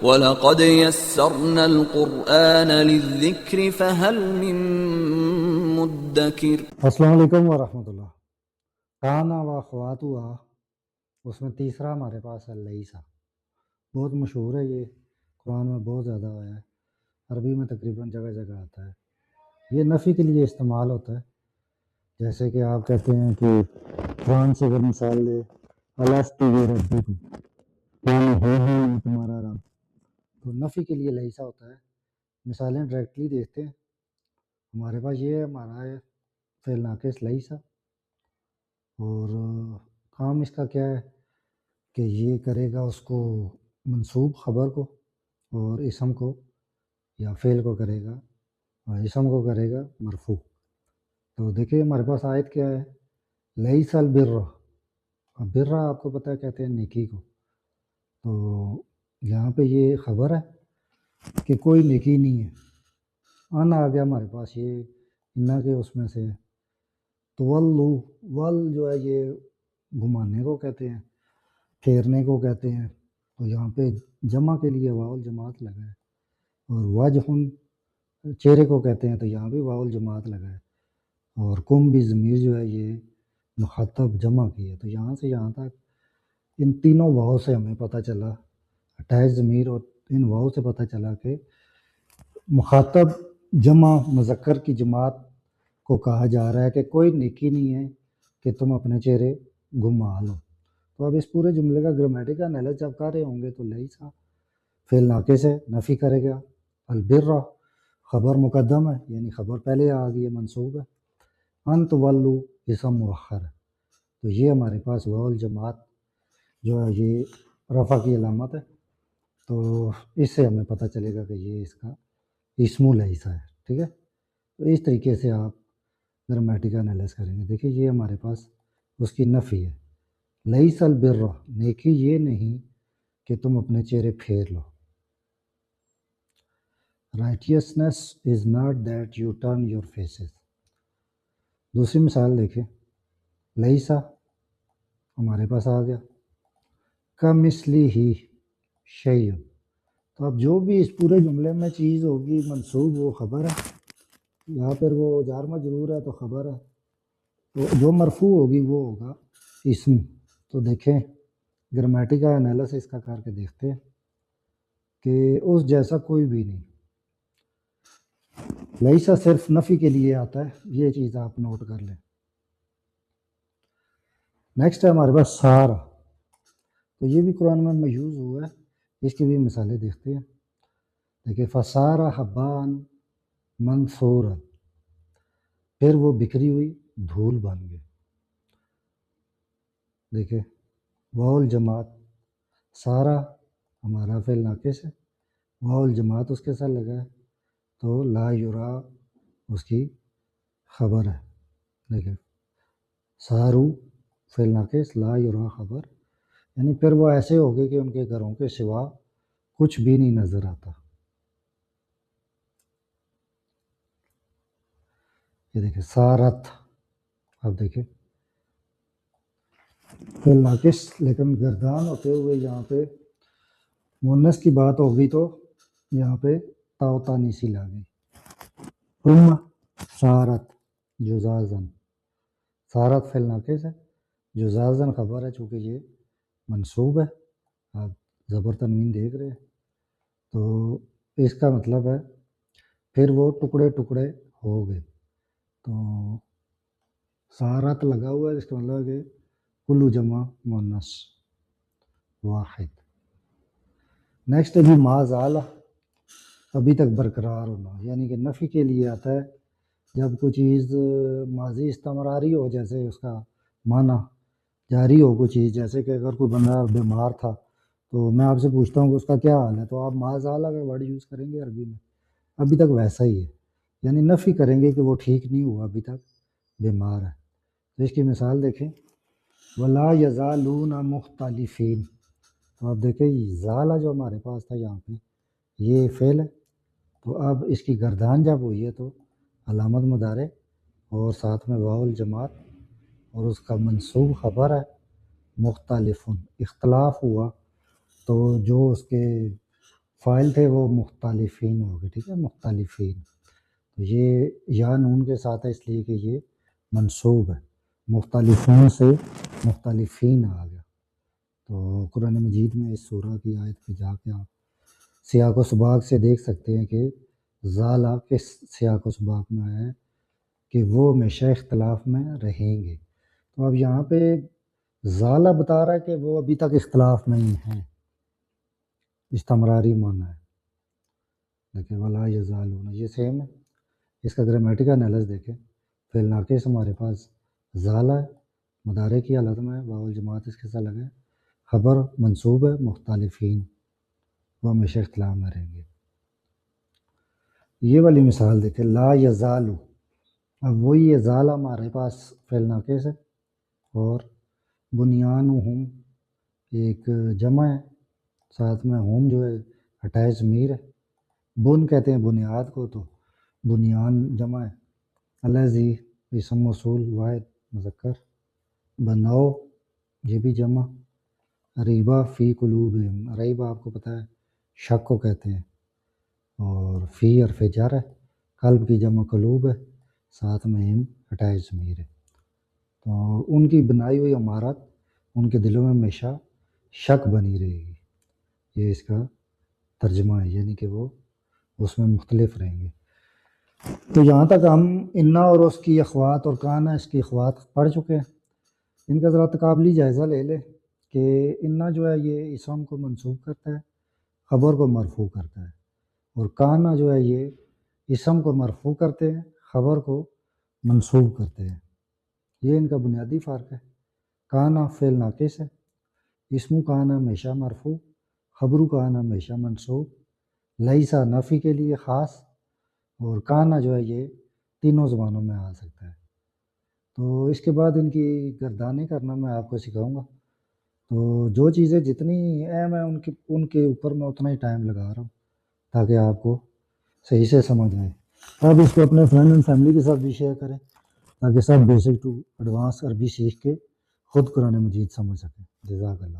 وَلَقَدْ يَسَّرْنَا الْقُرْآنَ لِلذِّكْرِ فَهَلْ مِن مُّدَّكِرٍ۔ السلام علیکم ورحمۃ اللہ۔ کانا و خواتوا، اس میں تیسرا ہمارے پاس ہے لیسا۔ بہت مشہور ہے، یہ قرآن میں بہت زیادہ آیا ہے، عربی میں تقریباً جگہ جگہ آتا ہے۔ یہ نفی کے لیے استعمال ہوتا ہے، جیسے کہ آپ کہتے ہیں کہ قرآن سے اگر مثال دے الست بربکم، کیا نہیں ہے یہ تمہارا رب، تو نفی کے لیے لیسا ہوتا ہے۔ مثالیں ڈائریکٹلی دیکھتے ہیں، ہمارے پاس یہ ہے، ہمارا ہے فعل ناقص لیسا، اور کام اس کا کیا ہے کہ یہ کرے گا اس کو منصوب خبر کو، اور اسم کو یا فعل کو کرے گا، اور اسم کو کرے گا مرفوع۔ تو دیکھیں ہمارے پاس آیت کیا ہے، لیس البر، اب بر آپ کو پتہ ہے کہتے ہیں نیکی کو، تو یہاں پہ یہ خبر ہے کہ کوئی نیکی نہیں ہے، ان آ گیا ہمارے پاس، یہ انا کے اس میں سے ہے۔ تو ولو، ول جو ہے یہ گھمانے کو کہتے ہیں، پھیرنے کو کہتے ہیں، تو یہاں پہ جمع کے لیے واو الجماعت لگا ہے، اور وجہن چہرے کو کہتے ہیں، تو یہاں بھی واو الجماعت لگا ہے، اور کم بھی ضمیر جو ہے یہ مخاطب جمع کی ہے۔ تو یہاں سے یہاں تک ان تینوں واو سے ہمیں پتہ چلا، اٹیچ ضمیر اور ان واو سے پتہ چلا کہ مخاطب جمع مذکر کی جماعت کو کہا جا رہا ہے کہ کوئی نیکی نہیں ہے کہ تم اپنے چہرے گھما لو۔ تو اب اس پورے جملے کا گرامیٹیکل انالیسس جب کر رہے ہوں گے تو لیسا فعل ناقص ہے، نفی کرے گا، البر خبر مقدم ہے، یعنی خبر پہلے آ گئی ہے، منصوب ہے، انت ولو اسم مؤخر ہے۔ تو یہ ہمارے پاس واو الجماعت جو ہے یہ رفع کی علامت ہے، تو اس سے ہمیں پتہ چلے گا کہ یہ اس کا اسم لیسا ہے، ٹھیک ہے۔ تو اس طریقے سے آپ گرامیٹیکل انالیسس کریں گے۔ دیکھیے یہ ہمارے پاس اس کی نفی ہے، لیس البر، نیکی یہ نہیں کہ تم اپنے چہرے پھیر لو۔ Righteousness is not that you turn your faces. دوسری مثال دیکھیں، لیسا ہمارے پاس آ گیا، کمثلہ ہی شیء، تو اب جو بھی اس پورے جملے میں چیز ہوگی منصوب وہ خبر ہے، یہاں پر وہ جار مجرور ہے تو خبر ہے، تو جو مرفوع ہوگی وہ ہوگا اسم۔ تو دیکھیں گرامیٹیکل انالیسس اس کا کر کے دیکھتے ہیں کہ اس جیسا کوئی بھی نہیں۔ لیسا صرف نفی کے لیے آتا ہے، یہ چیز آپ نوٹ کر لیں۔ نیکسٹ ہے ہمارے پاس سارا، تو یہ بھی قرآن میں یوز ہوا ہے، اس کی بھی مثالیں دیکھتے ہیں۔ دیکھیں فسارا حبان منثورا، پھر وہ بکھری ہوئی دھول بن گئے۔ دیکھیں واو الجماعت، سارا ہمارا فعل ناقص ہے، واو الجماعت اس کے ساتھ لگا ہے، تو لا یرا اس کی خبر ہے۔ دیکھیں سارو فعل ناقص، لا یرا خبر، یعنی پھر وہ ایسے ہو گئے کہ ان کے گھروں کے سوا کچھ بھی نہیں نظر آتا۔ یہ دیکھیں سارت، اب دیکھیں فعل ناقص لیکن گردان ہوتے ہوئے یہاں پہ مونس کی بات ہو گئی، تو یہاں پہ تاؤ تانیسی لا گئی۔ ثم سارت جزازن، سارت فعل ناقص ہے، جزازن خبر ہے، چونکہ یہ منصوب ہے، آپ زبر تنوین دیکھ رہے ہیں، تو اس کا مطلب ہے پھر وہ ٹکڑے ٹکڑے ہو گئے، تو سارت لگا ہوا ہے، اس کا مطلب ہے کہ کلو جمع مونس واحد۔ نیکسٹ ہے جی ما زال، ابھی تک برقرار ہونا، یعنی کہ نفی کے لیے آتا ہے جب کوئی چیز ماضی استمراری ہو، جیسے اس کا معنی جاری ہو کوئی چیز، جیسے کہ اگر کوئی بندہ بیمار تھا تو میں آپ سے پوچھتا ہوں کہ اس کا کیا حال ہے، تو آپ ما زال اگر ورڈ یوز کریں گے عربی میں، ابھی تک ویسا ہی ہے، یعنی نفی کریں گے کہ وہ ٹھیک نہیں ہوا، ابھی تک بیمار ہے۔ تو اس کی مثال دیکھیں، ولا یزالون مختلفین، تو آپ دیکھیں زالہ جو ہمارے پاس تھا یہاں پہ یہ فعل ہے، تو اب اس کی گردان جب ہوئی ہے تو علامت مضارع اور ساتھ میں واو الجماعت اور اس کا منصوب خبر ہے، مختلفن اختلاف ہوا، تو جو اس کے فائل تھے وہ مختلفین ہو گئے، ٹھیک ہے، مختلفین. تو یہ یا نون کے ساتھ ہے اس لیے کہ یہ منصوب ہے، مختلفون سے مختلفین آ گیا. تو قرآن مجید میں اس سورہ کی آیت پہ جا کے آپ سیاق و سباق سے دیکھ سکتے ہیں کہ زالہ کس سیاق و سباق میں آیا ہے کہ وہ ہمیشہ اختلاف میں رہیں گے. تو اب یہاں پہ زالہ بتا رہا ہے کہ وہ ابھی تک اختلاف میں ہی ہیں، استمراری معنی ہے. دیکھیں ولا یزالون یہ سیم ہے. اس کا گرامیٹیکل انالیسس دیکھیں. فعل ناقص ہمارے پاس زالہ ہے، مضارع کی حالت میں واو الجماعت اس کے ساتھ لگا ہے، خبر منصوب ہے مختلفین، وہ ہمیشہ اختلاف میں رہیں گے. یہ والی مثال دیکھیں لا یزالو. اب وہی یزال ہمارے پاس فعل ناقص ہے اور بنیانہم ایک جمع ہے، ساتھ میں ہم جو ہے ہٹائے ضمیر ہے. بن کہتے ہیں بنیاد کو، تو بنیان جمع ہے. الذی اسم موصول واحد مذکر. بناؤ یہ بھی جمع. ریبہ فی قلوبہم، ریبہ آپ کو پتہ ہے شک کو کہتے ہیں، اور فی حرف جر ہے، قلب کی جمع قلوب ہے، ساتھ میں ہم ہٹائے ضمیر ہے. تو ان کی بنائی ہوئی عمارت ان کے دلوں میں ہمیشہ شک بنی رہے گی. یہ اس کا ترجمہ ہے، یعنی کہ وہ اس میں مختلف رہیں گے. تو یہاں تک ہم انا اور اس کی اخوات اور کانا اس کی اخوات پڑھ چکے ہیں. ان کا ذرا تقابلی جائزہ لے لیں کہ انا جو ہے یہ اسم کو منصوب کرتا ہے، خبر کو مرفوع کرتا ہے، اور کانا جو ہے یہ اسم کو مرفوع کرتے ہیں، خبر کو منصوب کرتے ہیں. یہ ان کا بنیادی فرق ہے. کانا فعل ناقص ہے، اسم کانا ہمیشہ مرفوع، خبر کانا ہمیشہ منصوب، لیسا نفی کے لیے خاص، اور کانا جو ہے یہ تینوں زبانوں میں آ سکتا ہے. تو اس کے بعد ان کی گردانیں کرنا میں آپ کو سکھاؤں گا. تو جو چیزیں جتنی اہم ہیں ان کے اوپر میں اتنا ہی ٹائم لگا رہا ہوں تاکہ آپ کو صحیح سے سمجھ آئے. اب اس کو اپنے فرینڈ اینڈ فیملی کے ساتھ بھی شیئر کریں تاکہ سب بیسک ٹو ایڈوانس عربی سیکھ کے خود قرآن مجید سمجھ سکیں. جزاک اللہ.